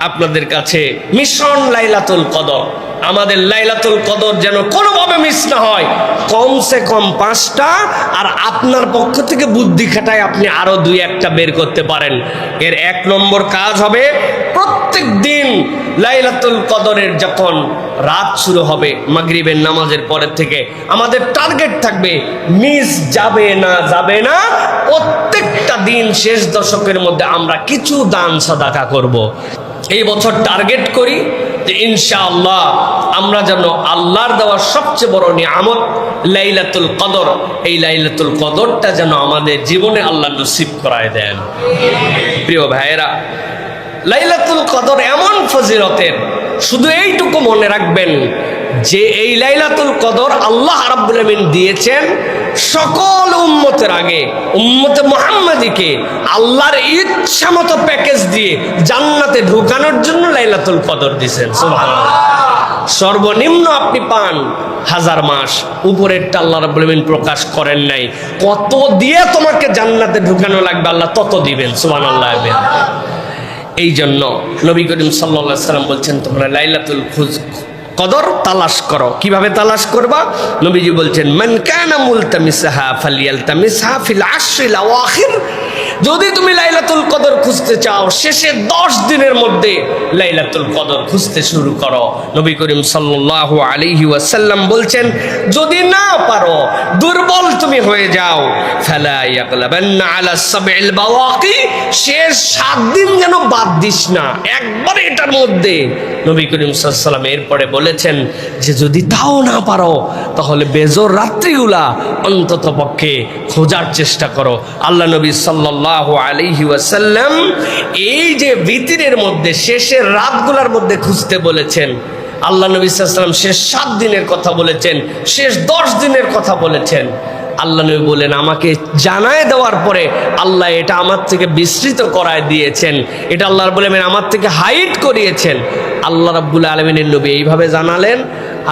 আপনাদের কাছে মিশন লাইলাতুল কদর। আমাদের লাইলাতুল কদর যেন কোনোভাবে মিস না হয়, কমসে কম 5টা, আর আপনার পক্ষ থেকে বুদ্ধি খাটায় আপনি আরো 2-1টা বের করতে পারেন। এর 1 নম্বর কাজ হবে, প্রত্যেক দিন লাইলাতুল কদরের যখন রাত শুরু হবে মাগরিবের নামাজের পরের থেকে আমাদের টার্গেট থাকবে মিস যাবে না। প্রত্যেকটা দিন শেষ দশকের মধ্যে আমরা কিছু দান সাদাকা করব। এই বছর টার্গেট করি যে ইনশাআল্লাহ আমরা যেন আল্লাহর দেওয়া সবচেয়ে বড় নিয়ামত লাইলাতুল কদর, এই লাইলাতুল কদরটা যেন আমাদের জীবনে আল্লাহ নসিব করায় দেন। প্রিয় ভাইয়েরা, লাইলাতুল কদর এমন ফজিলতের, শুধু এইটুকু মনে রাখবেন যে এই লাইলাতুল কদর আল্লাহ রাব্বুল আমিন দিয়েছেন সকল উম্মতের আগে, উম্মতে মুহাম্মাদিকে আল্লাহর ইচ্ছা মতো প্যাকেজ দিয়ে জান্নাতে ঢুকানোর জন্য লাইলাতুল কদর দিয়েছেন। সুবহানাল্লাহ। সর্বনিম্ন আপনি পান 1000 মাস, উপরেরটা আল্লাহ রাব্বুল আমিন প্রকাশ করেন নাই। কত দিয়ে তোমাকে জান্নাতে ঢুকানো লাগবে আল্লাহ তত দিবেন। সুবহানাল্লাহ। এই জন্য নবী করিম সাল্লাল্লাহু আলাইহি সাল্লাম বলছেন তোমরা লাইলাতুল কদর তালাশ করো। কিভাবে তালাশ করবা? নবীজি বলছেন মান কানা মুলতামিসাহা ফালিয়ালতামিসহা ফিল আশরিল আওয়াখির। যদি তুমি লাইলাতুল কদর খুঁজতে চাও, শেষে 10 দিনের মধ্যে লাইলাতুল কদর খুঁজতে শুরু করো। নবী করিম সাল্লাল্লাহু আলাইহি ওয়াসাল্লাম বলছেন যদি না পারো, দুর্বল তুমি হয়ে যাও, ফালা ইয়াগলাবান্না আলা সাবইল বাওয়াকি, শেষ 7 দিন যেন বাদ দিস না, একবারে এটার মধ্যে। নবী করিম সাল্লাল্লাহু আলাইহি ওয়াসাল্লাম এরপরে বলেছেন যে যদি তাও না পারো তাহলে বেজোর রাত্রিগুলা অন্তত পক্ষে খোঁজার চেষ্টা করো। আল্লাহ নবী সাল্লাল্লাহু আলাইহি ওয়াসাল্লাম এই যে ভিতরের মধ্যে শেষের রাতগুলার মধ্যে খুঁজতে বলেছেন। আল্লাহ নবী সাল্লাল্লাহু আলাইহি ওয়াসাল্লাম শেষ 7 দিনের কথা বলেছেন, শেষ 10 দিনের কথা বলেছেন। আল্লাহ নবী বলেন আমাকে জানায় দেওয়ার পরে আল্লাহ এটা আমার থেকে বিস্তৃত করায় দিয়েছেন, এটা আল্লাহর বলে আমার থেকে হাইট করিয়েছেন। আল্লাহ রাব্বুল আলামিনের নবী এইভাবে জানালেন।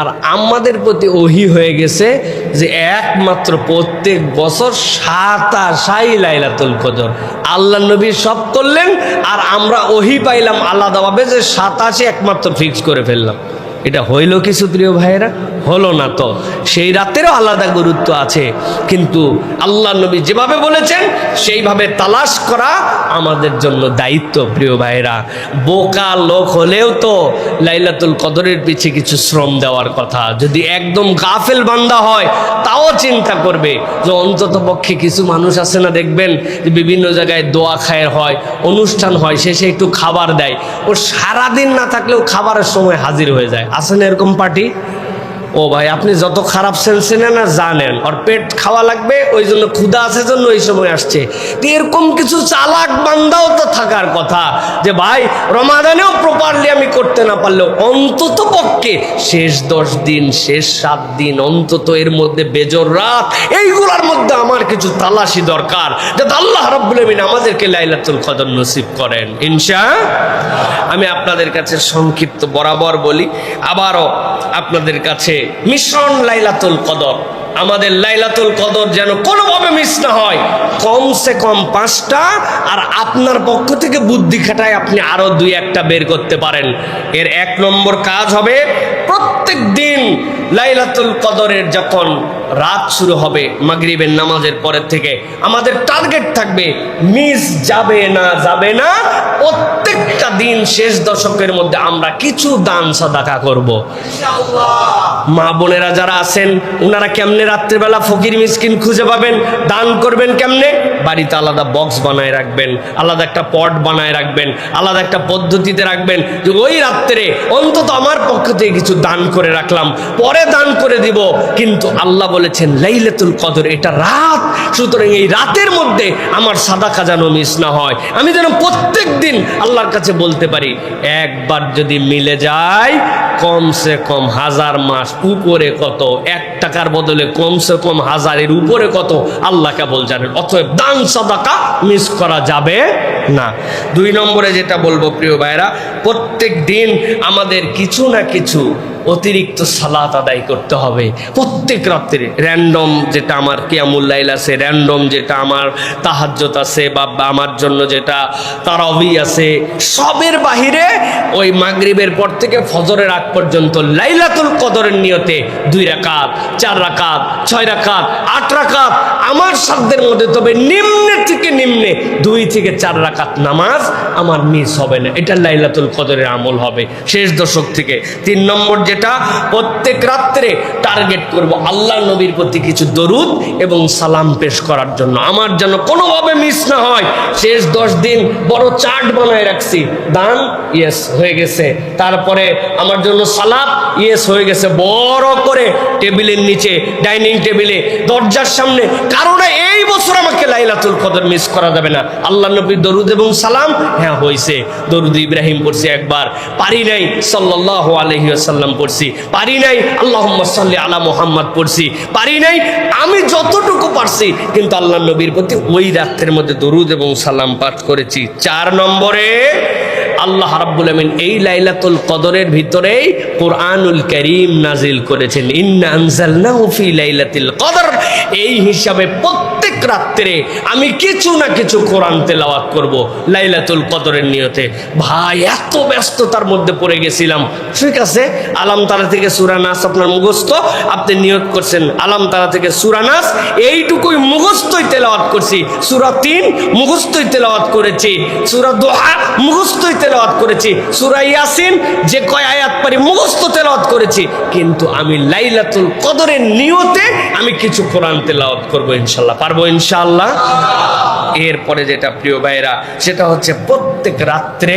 আর আমাদের প্রতি ওহী হয়ে গেছে যে একমাত্র প্রত্যেক বছর 27 লাইলাতুল কদর আল্লাহ নবী সব করলেন, আর আমরা ওহী পাইলাম আলাদাভাবে যে 27 একমাত্র ফিক্স করে ফেললাম। এটা হইল কিছু প্রিয় ভাইয়েরা? হলো না তো। সেই রাতেরও আলাদা গুরুত্ব আছে, কিন্তু আল্লাহ নবী যেভাবে বলেছেন সেইভাবে তালাশ করা আমাদের জন্য দায়িত্ব। প্রিয় ভাইয়েরা, বোকা লোক হলেও তো লাইলাতুল কদরের পিছে কিছু শ্রম দেওয়ার কথা। যদি একদম গাফেল বান্দা হয় তাও চিন্তা করবে যে অন্তত পক্ষে কিছু মানুষ আছে না, দেখবেন যে বিভিন্ন জায়গায় দোয়া খায়ের হয়, অনুষ্ঠান হয়, শেষে একটু খাবার দেয়। ও সারাদিন না থাকলেও খাবারের সময় হাজির হয়ে যায়। আছেন এরকম পার্টি? ও ভাই, আপনি যত খারাপ সেন্সেনে না জানেন, ওর পেট খাওয়া লাগবে, ওই জন্য ক্ষুধা আছে জন্য ওই সময় আসছে। তো এরকম কিছু চালাক বান্দাও তো থাকার কথা যে ভাই রমাদানেও প্রপারলি আমি করতে না পারলেও অন্তত পক্ষে শেষ 10 দিন, শেষ 7 দিন, অন্তত এর মধ্যে বেজর রাত, এইগুলোর মধ্যে আমার কিছু তালাশি দরকার, যাতে আল্লাহ রাব্বুল আমিন আমাদেরকে লাইলাতুল কদর নসিব করেন ইনশাআল্লাহ। আমি আপনাদের কাছে সংক্ষিপ্ত বরাবর বলি, আবারও আপনাদের কাছে মিশন লাইলাতুল কদর। আমাদের লাইলাতুল কদর যেন কোনোভাবে মিস না হয়, কমসে কম 5টা, আর আপনার পক্ষ থেকে বুদ্ধি খাটায় আপনি আরো 2-1টা বের করতে পারেন। এর 1 নম্বর কাজ হবে, প্রত্যেক দিন লাইলাতুল কদরের যখন রাত শুরু হবে মাগরিবের নামাজের পরের থেকে আমাদের টার্গেট থাকবে মিস যাবে না। প্রত্যেকটা দিন শেষ দশকের মধ্যে আমরা কিছু দান সাদাকা করব। মা বোনেরা যারা আছেন ওনারা কেমনে রাত্রিবেলা ফকির মিসকিন খুঁজে পাবেন, দান করবেন কেমনে? বাড়িতে আলাদা বক্স বানায় রাখবেন, আলাদা একটা পট বানায় রাখবেন, আলাদা একটা পদ্ধতিতে রাখবেন যে ওই রাত্রে অন্তত আমার পক্ষ থেকে কিছু দান করে রাখলাম, পরে দান করে দিব। কিন্তু আল্লাহ বলেছেন লাইলাতুল কদর এটা রাত, সুতরাং এই রাতের মধ্যে আমার সাদাকা যেন মিস না হয়, আমি যেন প্রত্যেক দিন আল্লাহর কাছে বলতে পারি। একবার যদি মিলে যায় কমসে কম 1000 মাস, উপরে কত, 1 টাকার বদলে কমসে কম 1000-এর উপরে কত আল্লাহ কেবল জানেন। অতএব দান সাদাকা মিস করা যাবে না। 2 নম্বরে যেটা বলবো প্রিয় ভাইরা, প্রত্যেক দিন আমাদের কিছু না কিছু অতিরিক্ত সালাত আদায় করতে হবে প্রত্যেক রাত্রে। র্যান্ডম যেটা আমার কিয়ামুল লাইল আছে, র্যান্ডম যেটা আমার তাহাজ্জুদ আছে, বা আমার জন্য যেটা তারাবি আছে, সবের বাহিরে ওই মাগরিবের পর থেকে ফজরের আগ পর্যন্ত লাইলাতুল কদরের নিয়তে 2 রাকাত, 4 রাকাত, 6 রাকাত, 8 রাকাত আমার সাধ্যের মধ্যে, তবে নিম্নে থেকে নিম্নে 2 থেকে 4 রাকাত নামাজ আমার মিস হবে না। এটা লাইলাতুল কদরের আমল হবে শেষ দশক থেকে। 3 নম্বর যেটা, প্রত্যেক রাত্রে টার্গেট করব আল্লাহ নবীর প্রতি কিছু দরুদ এবং সালাম পেশ করার জন্য, আমার যেন কোনোভাবে মিস না হয়। শেষ 10 দিন বড় চার্ট বানায় রাখছি, দান ইয়েস হয়ে গেছে, তারপরে আমার জন্য সালাত ইয়েস হয়ে গেছে, বড় করে টেবিলের নিচে, ডাইনিং টেবিলে, দরজার সামনে। কারণ এই বছর আমাকে লাইলাতুল কদর মিস করা যাবে না। আল্লাহ নবীর দরুদ এবং সালাম হ্যাঁ হয়েছে, দরুদ ইব্রাহিম পড়ছি একবার, পারি নাই সাল্লাল্লাহু আলাইহি ওয়াসাল্লাম পড়ছি, পারি নাই আল্লাহুম্মা সাল্লি আলা মুহাম্মদ পড়ছি, পারি নাই, আমি যতটুকু পারছি কিন্তু আল্লাহ নবীর প্রতি ওই রাতের মধ্যে দরুদ এবং সালাম পাঠ করেছি। 4 নম্বরে আল্লাহ রাব্বুল আমিন এই লাইলাতুল কদরের ভিতরেই কোরআনুল কারীম নাজিল করেছেন, ইন্না আনজালনাহু ফি লাইলাতিল কদর। এই হিসাবে প্রত্যেক রাত্রে আমি কিছু না কিছু কোরআন তেলাওয়াত করব লাইলাতুল কদরের নিয়তে। ভাই এত ব্যস্ততার মধ্যে পড়ে গেছিলাম, ঠিক আছে আলাম তারা থেকে সূরা নাস আপনার মুখস্থ, আপনি নিয়ত করছেন আলাম তারা থেকে সূরা নাস, এইটুকুই মুখস্থই তেলাওয়াত করছি, সূরা 3 মুখস্থই তেলাওয়াত করেছি, সূরা দোহা মুখস্থই তেলাওয়াত করেছি, সূরা ইয়াসিন যে কয় আয়াত পারি মুখস্থ তেলাওয়াত করেছি। কিন্তু আমি লাইলাতুল কদরের নিয়তে আমি কিছু কোরআন তেলাওয়াত করব ইনশাআল্লাহ, পারবো ইনশাআল্লাহ। এরপরে যেটা প্রিয় ভাইরা, সেটা হচ্ছে প্রত্যেক রাত্রে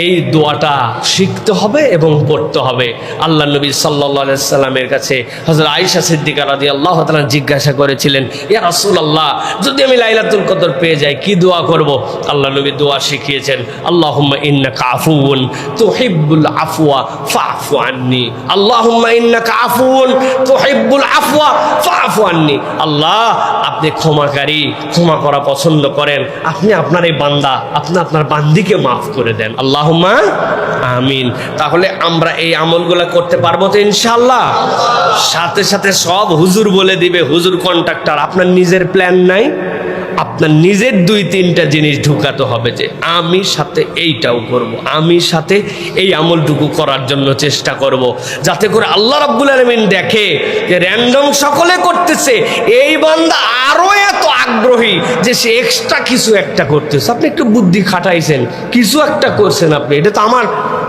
এই দোয়াটা শিখতে হবে এবং পড়তে হবে। আল্লাহ নবী সাল্লাল্লাহু আলাইহি সাল্লামের কাছে হযরত আয়েশা সিদ্দিকা রাদিয়াল্লাহু তাআলা জিজ্ঞাসা করেছিলেন, ইয়া রাসূলুল্লাহ, যদি আমি লাইলাতুল কদর পেয়ে যাই কি দোয়া করব? আল্লাহ নবী দোয়া শিখিয়েছেন, আল্লাহুম্মা ইন্নাকা আফুউন তুহিব্বুল আফওয়া ফাফু আন্নি, আল্লাহুম্মা ইন্নাকা আফুউন তুহিব্বুল আফওয়া ফাফু আন্নি। আল্লাহ, আপনি ক্ষমাকারী, ক্ষমা করা পছন্দ করেন, আপনি আপনার এই বান্দা, আপনি আপনার বান্দিকে মাফ করে দেন, আল্লাহুম্মা আমিন। তাহলে আমরা এই আমলগুলো করতে পারবো তো ইনশাআল্লাহ? সাথে সাথে সব হুজুর বলে দিবে, হুজুর কন্ট্রাক্টর, আপনার নিজের প্ল্যান নাই, আপনার নিজের 2-3টা জিনিস ঢুকাতে হবে যে আমি সাথে এইটাও করব, আমি সাথে এই আমলটুকু করার জন্য চেষ্টা করব, যাতে করে আল্লাহ রাব্বুল আলামিন দেখে যে র্যান্ডম সকলে করতেছে, এই বান্দা আরো এত আগ্রহী যে সে এক্সট্রা কিছু একটা করতেছে। আপনি একটু বুদ্ধি খাটাইছেন, কিছু একটা করছেন আপনি, এটা তো আমার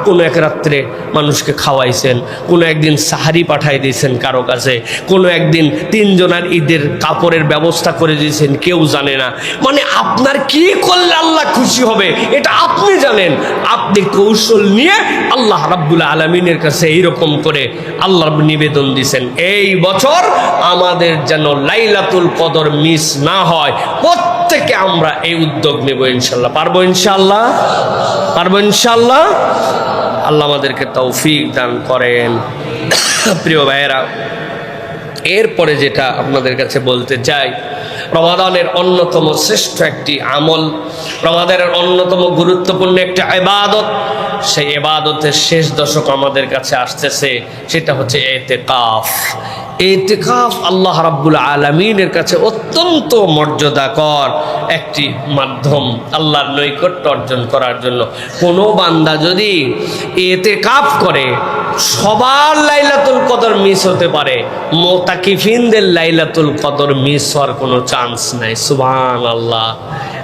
কোনো এক রাত্রে মানুষকে খাওয়াইছেন, কোনো একদিন সাহারি পাঠাই দিয়েছেন কারো কাছে, কোনো একদিন 3 জনের ঈদের কাপড়ের ব্যবস্থা করে দিয়েছেন, কেউ জানে না। মানে আপনার কি করলে আল্লাহ খুশি হবে এটা আপনি জানেন। আপনি কৌশল নিয়ে আল্লাহ রাব্বুল আলামিনের কাছে এইরকম করে আল্লাহ নিবেদন দিয়েছেন, এই বছর আমাদের যেন লাইলাতুল কদর মিস না হয়। প্রত্যেকে আমরা এই উদ্যোগ নেব ইনশাল্লাহ, পারবো ইনশাল্লাহ, পারবো ইনশাল্লাহ। আল্লাহ আমাদেরকে তৌফিক দান করেন। প্রিয় ভাইয়েরা, এরপরে যেটা আপনাদের কাছে বলতে চাই, রমাদানের অন্যতম শ্রেষ্ঠ একটি আমল, রমাদানের অন্যতম গুরুত্বপূর্ণ একটি ইবাদত, সেই ইবাদতের শেষ দশক আমাদের কাছে আসতেছে, সেটা হচ্ছে ইতিকাফ। ইতিকাফ আল্লাহ রাব্বুল আলামিনের কাছে অত্যন্ত মর্যাদাকর একটি মাধ্যম আল্লাহর নৈকট্য অর্জন করার জন্য। কোনো বান্দা যদি ইতিকাফ করে, সবার লাইলাতুল কদর মিস হতে পারে, মুতাকিফিনদের লাইলাতুল কদর মিস হওয়ার কোনো চান্স নাই। সুবহানাল্লাহ।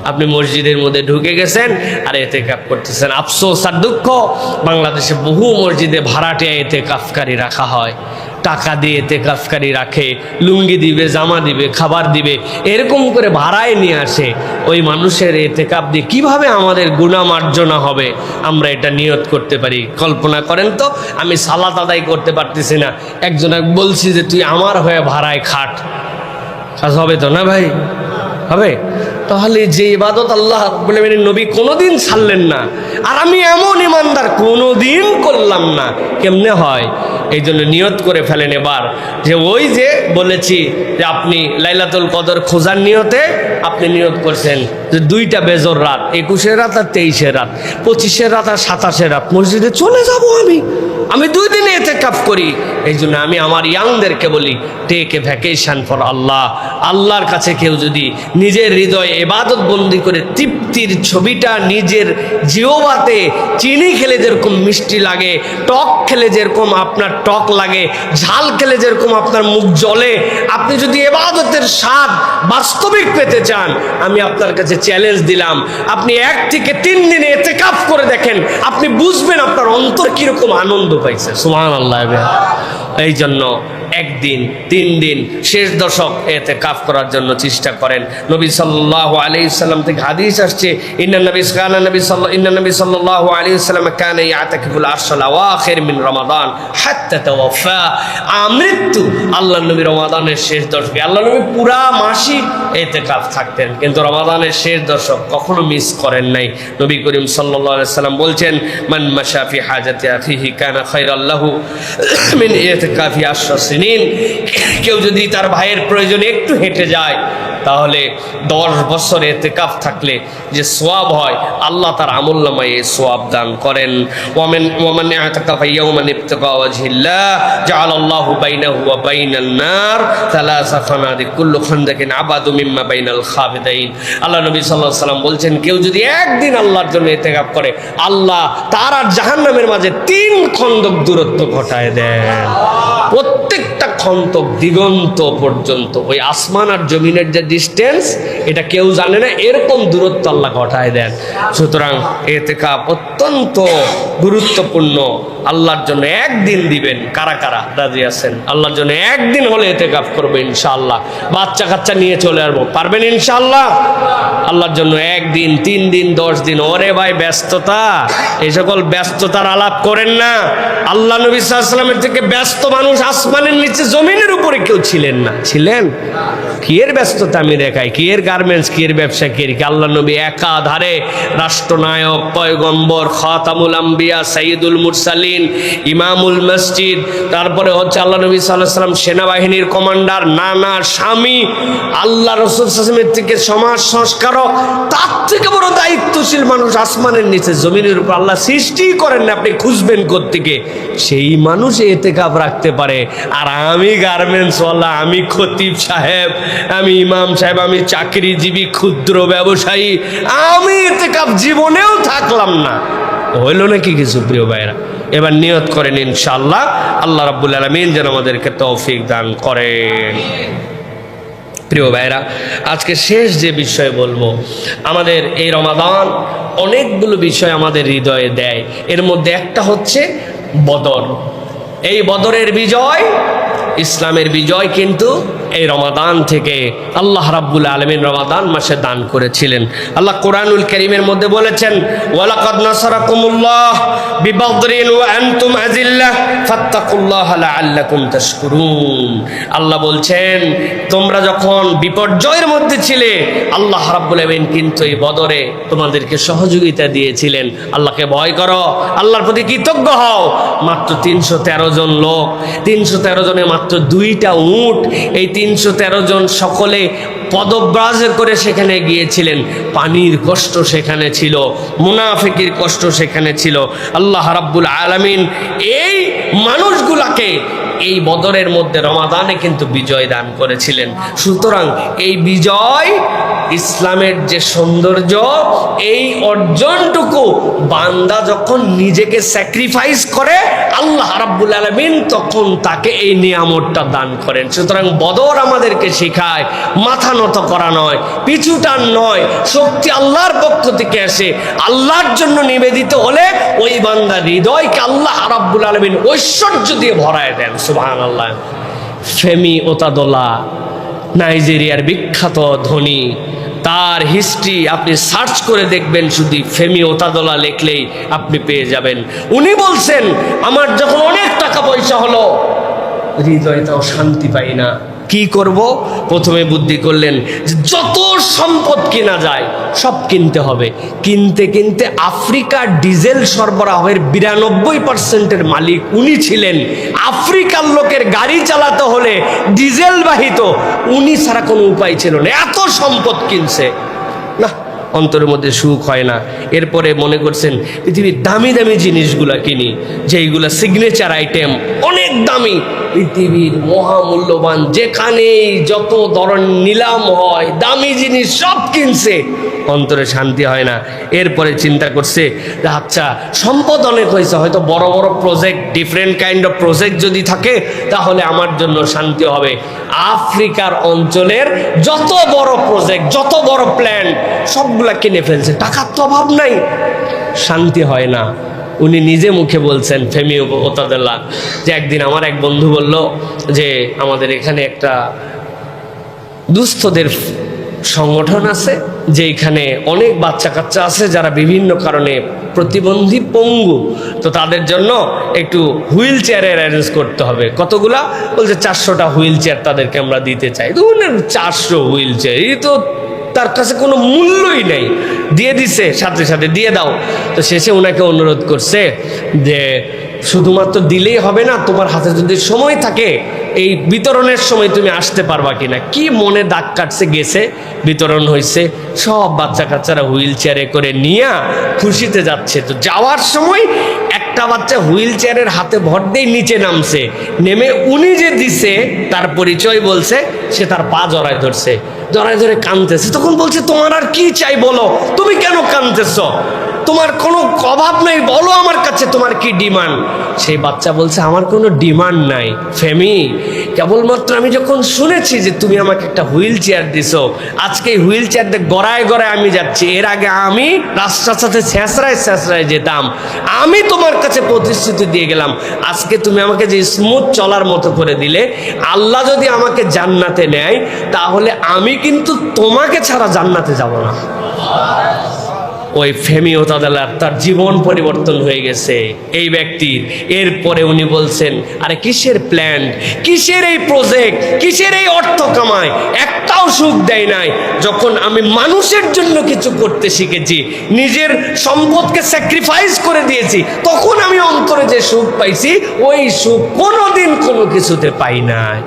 আপনি মসজিদের মধ্যে ঢুকে গেছেন আর ইতিকাফ করতেছেন, আফসোস আর দুঃখ, বাংলাদেশে বহু মসজিদে ভাড়াটিয়া ইতিকাফকারী রাখা হয়, টাকা দিয়ে ইতিকাফকারী রাখে, লুঙ্গি দিবে, জামা দিবে, খাবার দিবে, এরকম করে ভাড়ায় নিয়ে আসে। ওই মানুষের ইতিকাফ দিয়ে কিভাবে আমাদের গুনাহ মার্জনা হবে আমরা এটা নিয়ত করতে পারি? কল্পনা করেন তো, আমি সালাত আদায় করতে পারতেছি না, একজনকে বলছি যে তুই আমার হয়ে ভাড়ায় খাট, কাজ হবে তো না ভাই? হবে। তাহলে যে ইবাদত আল্লাহ রাব্বুল আলামিনের নবী কোনোদিন ছাড়লেন না, আর আমি এমন ইমানদার কোনোদিন করলাম না, কেমনে হয়? এই জন্য নিয়ত করে ফেলেন এবার, যে ওই যে বলেছি যে আপনি লাইলাতুল কদর খোঁজার নিয়তে আপনি নিয়ত করছেন যে 2টা বেজর রাত, 21-এর রাত আর 23-এর রাত, 25-এর রাত আর 27-এর রাত মসজিদে চলে যাব আমি, আমি 2 দিনে ইতিকাফ করি। এই জন্য আমি আমার ইয়াংদেরকে বলি, টেক এ ভ্যাকেশন ফর আল্লাহ। আল্লাহর কাছে কেউ যদি নিজের হৃদয়ে ইবাদত বন্দি করে তৃপ্তির ছবিটা নিজের জিহ্বাতে, চিনি খেলে যেরকম মিষ্টি লাগে, টক খেলে যেরকম আপনার টক লাগে, ঝাল খেলে যেরকম আপনার মুখ জ্বলে, আপনি যদি ইবাদতের স্বাদ বাস্তবিক পেতে চান, আমি আপনার কাছে চ্যালেঞ্জ দিলাম, আপনি 1 থেকে 3 দিনে ইতিকাফ করে দেখেন, আপনি বুঝবেন আপনার অন্তর কিরকম আনন্দ পাইছে। সুবহানাল্লাহ। এই জন্য 1 দিন 3 দিন শেষ দশক ইতিকাফ করার জন্য চেষ্টা করেন। নবী সাল্লাল্লাহু আলাইহি ওয়াসাল্লাম থেকে হাদিস আসছে, ইন্না নবী সাল্লাল্লাহু আলাইহি ওয়াসাল্লাম কানা ইয়াতাকিফুল আশরাল আওয়াখির মিন রমাদান হাত্তা তাওয়াফা। মৃত্যু আল্লাহর নবী রমাদানের শেষ দশকে, আল্লাহর নবী পুরা মাসই ইতিকাফ থাকতেন, কিন্তু রমাদানের শেষ দশক কখনো মিস করেন নাই। নবী করিম সাল্লাল্লাহু আলাইহি ওয়াসাল্লাম বলছেন, মান মাশা ফি হাজাতি আখিহি কানা খায়রাল লাহু মিন ইতিকাফি আশরা সিনিন। কেউ যদি তার ভাইয়ের প্রয়োজনে একটু হেঁটে যায়, তাহলে 10 বছর ইতিকাফ থাকলে যে সওয়াব হয়, আল্লাহ তার আমলনামায় এই সওয়াব দান করেন। ওয়ামান ইতাকাফা ইয়াওমান ইবতিগা ওয়াজহিল্লাহ জাআলাল্লাহু বাইনাহু ওয়া বাইনান নার সালাসা খানাদি কুল্লু খানদাকিন আবাদু মিম্মা বাইনাল খাবিদাইন। আল্লাহ নবী সাল্লাল্লাহু আলাইহি ওয়াসাল্লাম বলছেন, কেউ যদি একদিন আল্লাহর জন্য ইতিকাফ করে, আল্লাহ তার আর জাহান্নামের মাঝে 3 খন্দক দূরত্ব ঘটায় দেন। প্রত্যেকটা খন্দক দিগন্ত পর্যন্ত, ওই আসমান আর জমিনের যে ডিস্টেন্স, এটা কেউ জানে না, এরকম দূরত্ব আল্লাহ ঘটায় দেন। সুতরাং ইতিকাফ অত্যন্ত গুরুত্বপূর্ণ। আল্লাহর জন্য 1 দিন দিবেন। কারা কারা রাজি আছেন? আল্লাহর জন্য 1 দিন হলে ইতিকাফ করবে ইনশাআল্লাহ। বাচ্চা কাচ্চা নিয়ে চলে আসবো, পারবেন ইনশাআল্লাহ? আল্লাহর জন্য 1 দিন, 3 দিন, 10 দিন। ওরে ভাই, ব্যস্ততা, এই সকল ব্যস্ততার আলাপ করেন না। আল্লাহ নবী সাল্লাল্লাহু আলাইহি ওয়াসাল্লামের থেকে ব্যস্ত মানুষ আসমানের নিচে জমিনের উপরে কেউ ছিলেন না। ছিলেন? কি এর ব্যস্ততা আমি দেখাই, কি এর গার্মেন্টস, কি এর ব্যবসা, কি এর? আল্লাহ নবী একাধারে রাষ্ট্রনায়ক, পয়গম্বর, খাতামুল আম্বিয়া, সাইয়্যিদুল মুরসালিন, ইমামুল মসজিদ, তারপরে হচ্ছে আল্লাহ নবী সাল্লাল্লাহু আলাইহি ওয়াসাল্লাম সেনাবাহিনীর কমান্ডার, নানা, স্বামী, আল্লাহ রাসূল সাল্লাল্লাহু আলাইহি ওয়াসাল্লামের থেকে সমাজ সংস্কারক, তার থেকে বড় দায়িত্বশীল মানুষ আসমানের নিচে জমিনের উপর আল্লাহ সৃষ্টি করেন না। আপনি খুঁজবেন কোত্থেকে? সেই মানুষ ইতিকাফ রাখতে পারে। আর আমি গার্মেন্টসওয়ালা, আমি খতিব সাহেব, আমি ইমাম সাহেব, আমি চাকরিজীবী, ক্ষুদ্র ব্যবসায়ী, আমি ইতিকাফ জীবনেও থাকলাম না। হইল নাকি কিছু? প্রিয় ভাইরা, এবার নিয়ত করেন ইনশাআল্লাহ, আল্লাহ রাব্বুল আলামিন যেন আমাদেরকে তৌফিক দান করেন। প্রিয় ভাইরা, আজকে শেষ যে বিষয় বলবো, আমাদের এই রমাদান অনেকগুলো বিষয় আমাদের হৃদয়ে দেয়। এর মধ্যে একটা হচ্ছে বদর। এই বদরের বিজয়, ইসলামের বিজয় কিন্তু এই রমাদান থেকে আল্লাহ রাব্বুল আলামিন রমাদান মাসে দান করেছিলেন। আল্লাহ কোরআনুল কারীমের মধ্যে বলেছেন, ওয়ালাকাদ নাসারাকুমুল্লাহ বিবদরিন ওয়া আনতুম আযিল্লাহ ফাত্তাকুল্লাহা লাআল্লাকুম তাশকুরুন। আল্লাহ বলছেন, তোমরা যখন বিপর্যয়ের মধ্যে ছিলে, আল্লাহ রাব্বুল আলামিন কিন্তু এই বদরে তোমাদেরকে সহযোগিতা দিয়েছিলেন। আল্লাহকে ভয় করো, আল্লাহর প্রতি কৃতজ্ঞ হও। মাত্র 313 জন লোক, 313 জনে মাত্র 2টা উট, এই 313 জন সকলে পদব্রাজ করে সেখানে গিয়েছিলেন। পানির কষ্ট সেখানে ছিল, মুনাফিকের কষ্ট সেখানে ছিল। আল্লাহ রাব্বুল আলামিন এই মানুষগুলাকে এই বদরের মধ্যে রমাদানে কিন্তু বিজয় দান করেছিলেন। সুতরাং এই বিজয়, ইসলামের যে সৌন্দর্য, এই অর্জনটুকু বান্দা যখন নিজেকে স্যাক্রিফাইস করে, আল্লাহ রাব্বুল আলামিন তখন তাকে এই নিয়ামতটা দান করেন। সুতরাং বদর আমাদেরকে শেখায় মাথা নত করা নয়, পিছুটান নয়, শক্তি আল্লাহর পক্ষ থেকে আসে। আল্লাহর জন্য নিবেদিত হলে ওই বান্দার হৃদয়কে আল্লাহ রাব্বুল আলামিন ঐশ্বর্য দিয়ে ভরায় দেন। সুবহানাল্লাহ। ফেমি ওতাদোলা, নাইজেরিয়ার বিখ্যাত ধনী, তার হিস্ট্রি আপনি সার্চ করে দেখবেন, শুধু ফেমি ওতাদোলা লিখলেই আপনি পেয়ে যাবেন। উনি বলছেন, আমার যখন অনেক টাকা পয়সা হলো, হৃদয়টাও শান্তি পাই না, কি করব? প্রথমে বুদ্ধি করলেন যে যত সম্পদ কেনা যায় সব কিনতে হবে। কিনতে কিনতে আফ্রিকা ডিজেল সরবরাহের 92% মালিক উনি ছিলেন। আফ্রিকার লোকের গাড়ি চালাতে হলে ডিজেল বাহিত, উনি ছাড়া কোনো উপায় ছিল না, এত সম্পদ কিনছে। না, অন্তরের মধ্যে সুখ হয় না। এরপরে মনে করছেন পৃথিবীর দামি দামি জিনিসগুলা কিনি, যেইগুলা সিগনেচার আইটেম অনেক দামি, পৃথিবীর মহামূল্যবান যেখানেই যত ধরনের নিলাম হয় দামি জিনিস সব কিনছে, অন্তরে শান্তি হয় না। এরপরে চিন্তা করছে যে আচ্ছা সম্পদ অনেক হয়েছে, হয়তো বড় বড় project, different kind of project যদি থাকে তাহলে আমার জন্য শান্তি হবে। আফ্রিকার অঞ্চলের যত বড় প্রজেক্ট, যত বড় প্ল্যান সবগুলা কিনে ফেলছে, টাকার তো অভাব নাই, শান্তি হয় না। উনি নিজে মুখে বলছেন ফেমি ওতাদুল্লাহ যে একদিন আমার এক বন্ধু বলল যে আমাদের এখানে একটা দুস্থদের সংগঠন আছে, যেখানে অনেক বাচ্চা কাচ্চা আছে যারা বিভিন্ন কারণে প্রতিবন্ধী, পঙ্গু, তো তাদের জন্য একটু হুইল চেয়ারের অ্যারেঞ্জ করতে হবে। কতগুলা? বলছে 400টা হুইল চেয়ার তাদেরকে আমরা দিতে চাই। তো 400 হুইল চেয়ার, এই তো তার কাছে কোনো মূল্যই নেই, দিয়ে দিছে, সাথে সাথে দিয়ে দাও। তো শেষে ওনাকে অনুরোধ করছে যে শুধুমাত্র দিলেই হবে না, তোমার হাতে যদি সময় থাকে এই বিতরণের সময় তুমি আসতে পারবা কিনা। কি মনে দাগ কাটছে, গেছে, বিতরণ হয়েছে, সব বাচ্চা কাচ্চারা হুইল চেয়ারে করে নিয়ে খুশিতে যাচ্ছে। তো যাওয়ার সময় একটা বাচ্চা হুইল চেয়ারের হাতে ভর দিয়ে নিচে নামছে, নেমে উনি যে দিছে তার পরিচয় বলছে, সে তার পা জড়ায় ধরছে, জড়ায় ধরে কাঁদতেছে। তখন বলছে তোমার আর কি চাই বলো, তুমি কেন কাঁদতেছ, তোমার কোনো অভাব নাই, বলো আমার কাছে তোমার কি ডিমান্ড। সেই বাচ্চা বলছে আমার কোনো ডিমান্ড নাই ফেমি, কেবলমাত্র আমি যখন শুনেছি যে তুমি আমাকে একটা হুইল চেয়ার দিছো, আজকে হুইল চেয়ার দিয়ে গড়ায় গড়ায় আমি যাচ্ছি। এর আগে আমি রাস্তার সাথে ছেঁচড়ায় যেতাম, আমি তোমার কাছে প্রতিশ্রুতি দিয়ে গেলাম, আজকে তুমি আমাকে যে স্মুথ চলার মতো করে দিলে, আল্লাহ যদি আমাকে জান্নাতে নেয় তাহলে আমি কিন্তু তোমাকে ছাড়া জান্নাতে যাব না। ওই ফেমি ওতাদুল্লাহ তার জীবন পরিবর্তন হয়ে গেছে এই ব্যক্তির। এরপরে উনি বলছেন আরে কিসের প্ল্যান, কিসের এই প্রজেক্ট, কিসের এই অর্থ কামায়, একটাও সুখ দেয় নাই। যখন আমি মানুষের জন্য কিছু করতে শিখেছি, নিজের সম্পদকে স্যাক্রিফাইস করে দিয়েছি, তখন আমি অন্তরে যে সুখ পাইছি, ওই সুখ কোনোদিন কোনো কিছুতে পাই নাই।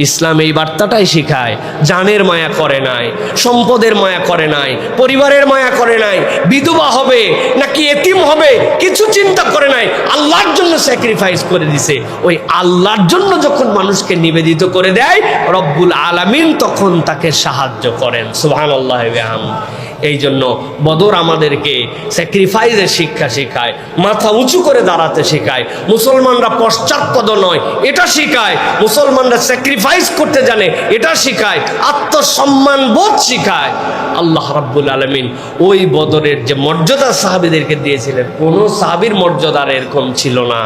ইসলাম এই বার্তাটাই শিখায়, জানের মায়া করে নাই, সম্পদের মায়া করে নাই, পরিবারের মায়া করে নাই, বিধবা হবে নাকি এতিম হবে কিছু চিন্তা করে নাই, আল্লাহর জন্য স্যাক্রিফাইস করে দিছে। ওই আল্লাহর জন্য যখন মানুষকে নিবেদিত করে দেয়, রব্বুল আলামিন তখন তাকে সাহায্য করেন। সুবহানাল্লাহ ওয়া বিহামদিহি। এই জন্য বদর আমাদেরকে স্যাক্রিফাইসের শিক্ষা শেখায়, মাথা উঁচু করে দাঁড়াতে শেখায়। মুসলমানরা পশ্চাৎপদ নয় এটা শিখায়, মুসলমানরা স্যাক্রিফাইস করতে জানে এটা শিখায়, আত্মসম্মান বোধ শিখায়। আল্লাহ রাব্বুল আলামিন ওই বদরের যে মর্যাদা সাহাবীদেরকে দিয়েছিলেন, কোনো সাহাবীর মর্যাদার এরকম ছিল না।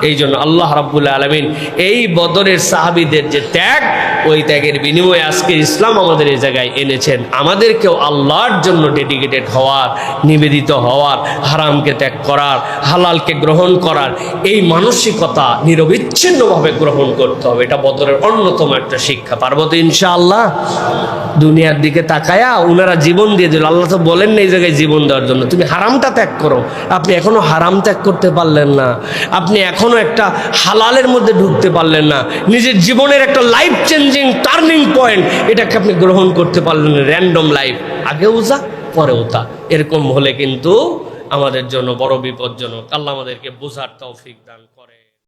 এই জন্য আল্লাহ রাব্বুল আলামিন এই বদরের সাহাবীদের যে ত্যাগ, ওই ত্যাগের বিনিময়ে আজকে ইসলাম আমাদের এই জায়গায় এনেছেন। আমাদেরকেও আল্লাহর জন্য ডেডিকেটেড হওয়ার, নিবেদিত হওয়ার, হারামকে ত্যাগ করার, হালালকে গ্রহণ করার এই মানসিকতা নিরবিচ্ছিন্নভাবে গ্রহণ করতে হবে। এটা বদরের অন্যতম একটা শিক্ষা। পারবো তো ইনশাআল্লাহ? দুনিয়ার দিকে তাকায়া উনারা জীবন দিয়ে দিল, আল্লাহ তো বলেন না এই জায়গায় জীবন দেওয়ার জন্য, তুমি হারামটা ত্যাগ করো। আপনি এখনো হারাম ত্যাগ করতে পারলেন না, আপনি এখনো একটা হালালের মধ্যে ঢুকতে পারলেন না, নিজের জীবনের একটা লাইফ চেঞ্জিং টার্নিং পয়েন্ট এটাকে আপনি গ্রহণ করতে পারলেন না। র্যান্ডম লাইফ, আগেও যা পরেও তা, এরকম হলে কিন্তু আমাদের জন্য বড় বিপজ্জনক। আল্লাহ আমাদেরকে বোঝার তৌফিক দান করে।